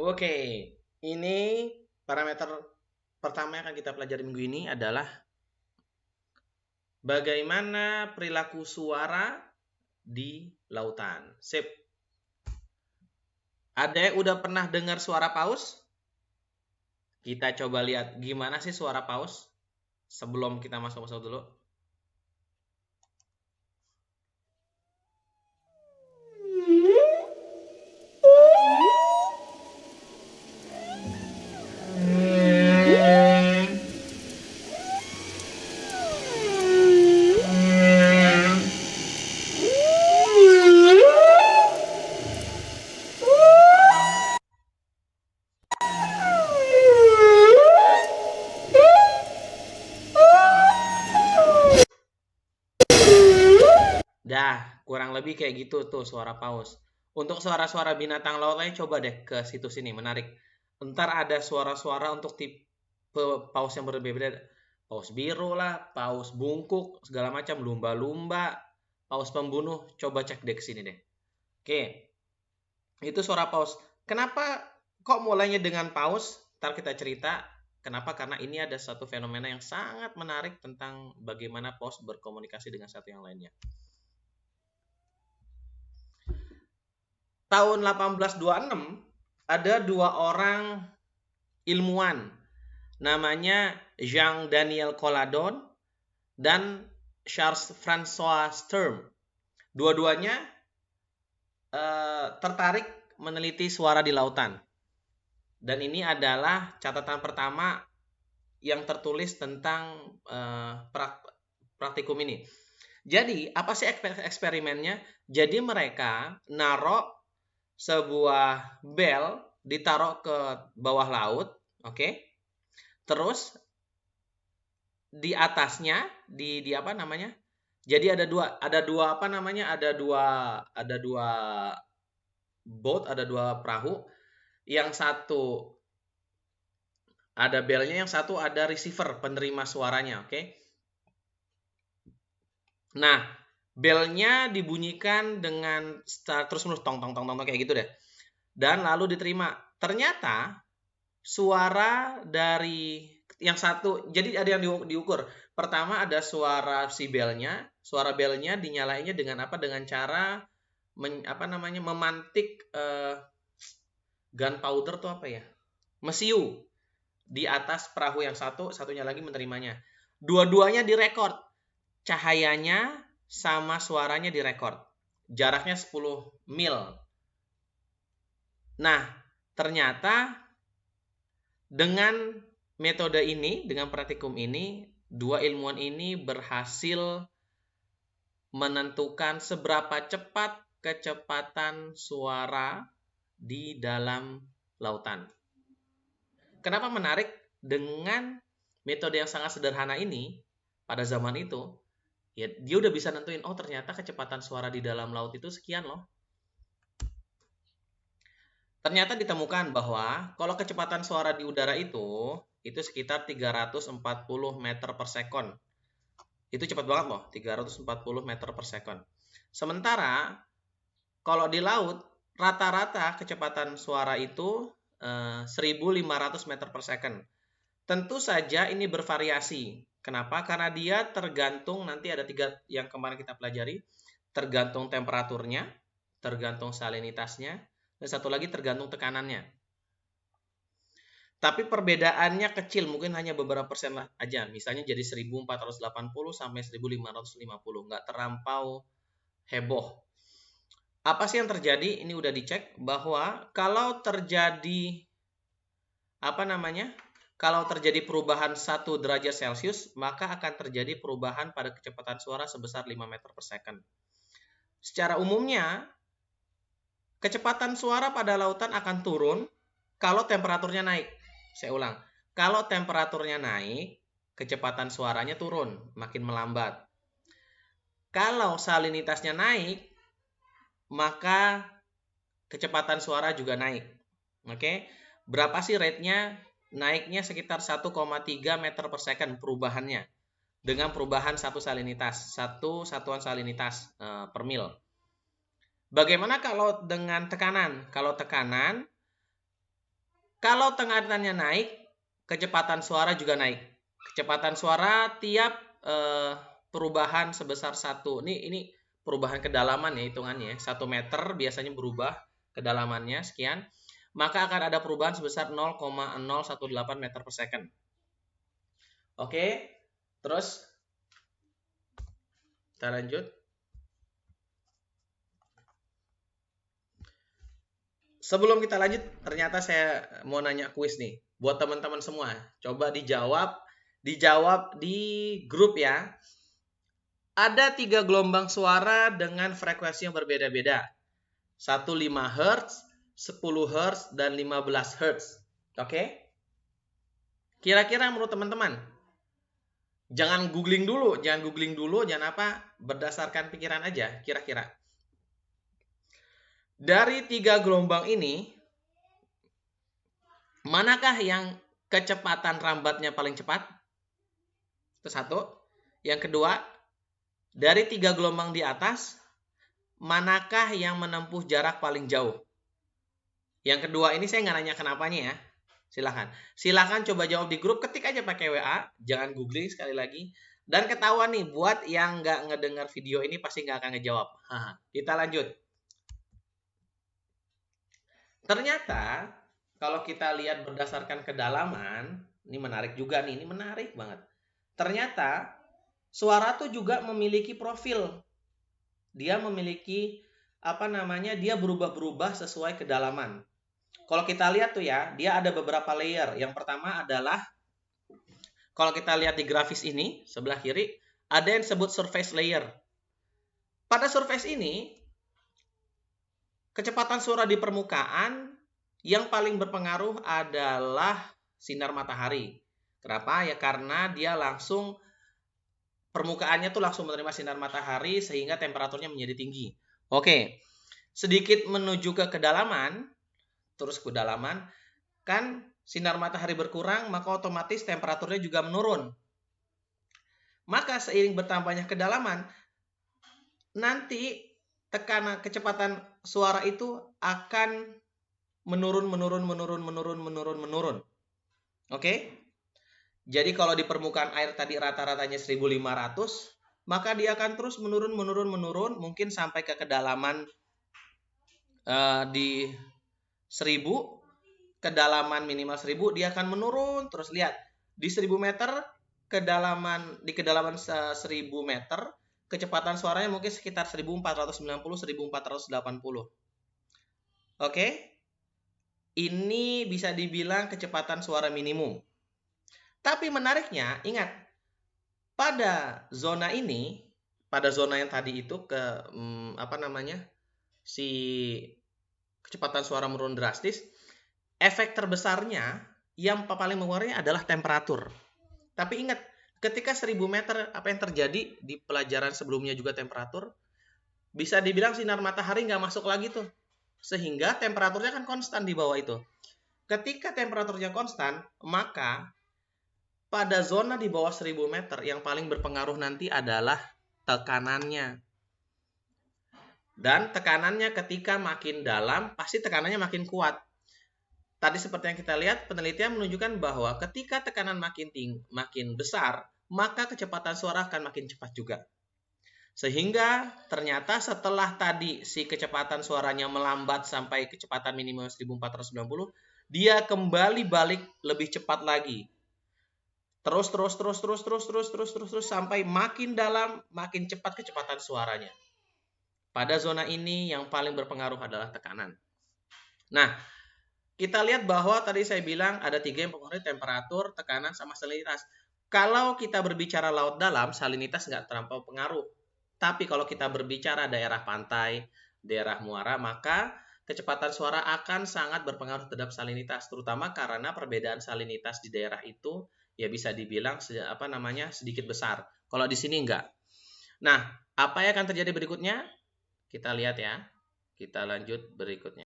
Oke, ini parameter pertama yang akan kita pelajari minggu ini adalah bagaimana perilaku suara di lautan. Sip. Ada yang udah pernah dengar suara paus? Kita coba lihat gimana sih suara paus sebelum kita masuk-masuk dulu. Dah, kurang lebih kayak gitu tuh suara paus. Untuk suara-suara binatang laut lain coba deh ke situs ini, menarik. Ntar ada suara-suara untuk tipe paus yang berbeda. Paus biru lah, paus bungkuk, segala macam, lumba-lumba, paus pembunuh. Coba cek deh ke sini deh. Oke, itu suara paus. Kenapa kok mulainya dengan paus? Ntar kita cerita. Kenapa? Karena ini ada satu fenomena yang sangat menarik tentang bagaimana paus berkomunikasi dengan satu yang lainnya. Tahun 1826 ada dua orang ilmuwan namanya Jean Daniel Colladon dan Charles François Sturm. Dua-duanya tertarik meneliti suara di lautan. Dan ini adalah catatan pertama yang tertulis tentang praktikum ini. Jadi, apa sih eksperimennya? Jadi mereka naruh sebuah bel ditaruh ke bawah laut, oke? Terus di atasnya di apa namanya? Jadi ada dua apa namanya? Ada dua boat, ada dua perahu. Yang satu ada belnya, yang satu ada receiver, penerima suaranya, oke? Nah, belnya dibunyikan dengan terus-menerus tong tong tong tong kayak gitu deh. Dan lalu diterima. Ternyata suara dari yang satu, jadi ada yang diukur. Pertama ada suara si belnya, suara belnya dinyalainnya dengan apa? Dengan cara memantik gunpowder tuh apa ya? Mesiu di atas perahu yang satu, satunya lagi menerimanya. Dua-duanya direkord. Cahayanya sama suaranya direkord. Jaraknya 10 mil. Nah, ternyata dengan metode ini, dengan praktikum ini, dua ilmuwan ini berhasil menentukan seberapa cepat kecepatan suara di dalam lautan. Kenapa menarik? Dengan metode yang sangat sederhana ini, pada zaman itu, ya dia udah bisa nentuin, oh ternyata kecepatan suara di dalam laut itu sekian loh. Ternyata ditemukan bahwa kalau kecepatan suara di udara itu sekitar 340 meter per sekon. Itu cepat banget loh, 340 meter per sekon. Sementara kalau di laut, rata-rata kecepatan suara itu 1500 meter per second. Tentu saja ini bervariasi. Kenapa? Karena dia tergantung, nanti ada 3 yang kemarin kita pelajari, tergantung temperaturnya, tergantung salinitasnya, dan satu lagi tergantung tekanannya. Tapi perbedaannya kecil, mungkin hanya beberapa persen lah aja. Misalnya jadi 1480 sampai 1550, nggak terlampau heboh. Apa sih yang terjadi? Ini udah dicek bahwa kalau terjadi kalau terjadi perubahan 1 derajat Celcius, maka akan terjadi perubahan pada kecepatan suara sebesar 5 meter per second. Secara umumnya, kecepatan suara pada lautan akan turun kalau temperaturnya naik. Saya ulang, kalau temperaturnya naik, kecepatan suaranya turun, makin melambat. Kalau salinitasnya naik, maka kecepatan suara juga naik. Oke, berapa sih rate-nya? Naiknya sekitar 1,3 meter per second perubahannya dengan perubahan satu satuan salinitas per mil. Bagaimana kalau dengan tekanan? Kalau tekanan Kalau tekatannya naik, kecepatan suara juga naik. Kecepatan suara tiap perubahan sebesar 1. Ini perubahan kedalaman ya hitungannya. 1 meter biasanya berubah kedalamannya sekian. Maka akan ada perubahan sebesar 0,018 meter per second. Oke, terus kita lanjut. Sebelum kita lanjut, ternyata saya mau nanya kuis nih. Buat teman-teman semua, coba dijawab di grup ya. Ada 3 gelombang suara dengan frekuensi yang berbeda-beda. 1 5 Hz, 10 Hz, dan 15 Hz. Oke? Kira-kira menurut teman-teman, jangan googling dulu, jangan apa, berdasarkan pikiran aja, kira-kira. Dari 3 gelombang ini, manakah yang kecepatan rambatnya paling cepat? Itu satu. Yang kedua, dari 3 gelombang di atas, manakah yang menempuh jarak paling jauh? Yang kedua ini saya nggak nanya kenapanya ya. Silahkan coba jawab di grup, ketik aja pakai WA, jangan googling sekali lagi. Dan ketahuan nih, buat yang nggak ngedengar video ini pasti nggak akan ngejawab. Kita lanjut. Ternyata kalau kita lihat berdasarkan kedalaman, ini menarik juga nih, ini menarik banget. Ternyata suara tuh juga memiliki profil. Dia memiliki dia berubah-berubah sesuai kedalaman. Kalau kita lihat tuh ya, dia ada beberapa layer. Yang pertama adalah, kalau kita lihat di grafis ini, sebelah kiri, ada yang disebut surface layer. Pada surface ini, kecepatan suara di permukaan yang paling berpengaruh adalah sinar matahari. Kenapa? Ya karena dia permukaannya tuh langsung menerima sinar matahari sehingga temperaturnya menjadi tinggi. Oke, sedikit menuju ke kedalaman, kan sinar matahari berkurang, maka otomatis temperaturnya juga menurun. Maka seiring bertambahnya kedalaman, nanti kecepatan suara itu akan menurun. Oke? Jadi kalau di permukaan air tadi rata-ratanya 1.500, maka dia akan terus menurun, mungkin sampai ke kedalaman di 1.000, kedalaman minimal 1.000, dia akan menurun terus. Lihat, di 1.000 meter, di kedalaman 1.000 meter, kecepatan suaranya mungkin sekitar 1.490-1.480. Oke? Ini bisa dibilang kecepatan suara minimum. Tapi menariknya, ingat, pada zona yang tadi itu si kecepatan suara menurun drastis, efek terbesarnya yang paling mengurangi adalah temperatur. Tapi ingat, ketika 1.000 meter, apa yang terjadi di pelajaran sebelumnya juga temperatur, bisa dibilang sinar matahari nggak masuk lagi tuh. Sehingga temperaturnya kan konstan di bawah itu. Ketika temperaturnya konstan, maka pada zona di bawah 1.000 meter yang paling berpengaruh nanti adalah tekanannya. Dan tekanannya ketika makin dalam, pasti tekanannya makin kuat. Tadi seperti yang kita lihat, penelitian menunjukkan bahwa ketika tekanan makin besar, maka kecepatan suara akan makin cepat juga. Sehingga ternyata setelah tadi si kecepatan suaranya melambat sampai kecepatan minimal 1.490, dia kembali balik lebih cepat lagi. Terus sampai makin dalam, makin cepat kecepatan suaranya. Pada zona ini yang paling berpengaruh adalah tekanan. Nah, kita lihat bahwa tadi saya bilang ada 3 yang mempengaruhi: temperatur, tekanan, sama salinitas. Kalau kita berbicara laut dalam, salinitas nggak terlampau pengaruh. Tapi kalau kita berbicara daerah pantai, daerah muara, maka kecepatan suara akan sangat berpengaruh terhadap salinitas, terutama karena perbedaan salinitas di daerah itu ya bisa dibilang sedikit besar. Kalau di sini enggak. Nah, apa yang akan terjadi berikutnya? Kita lihat ya. Kita lanjut berikutnya.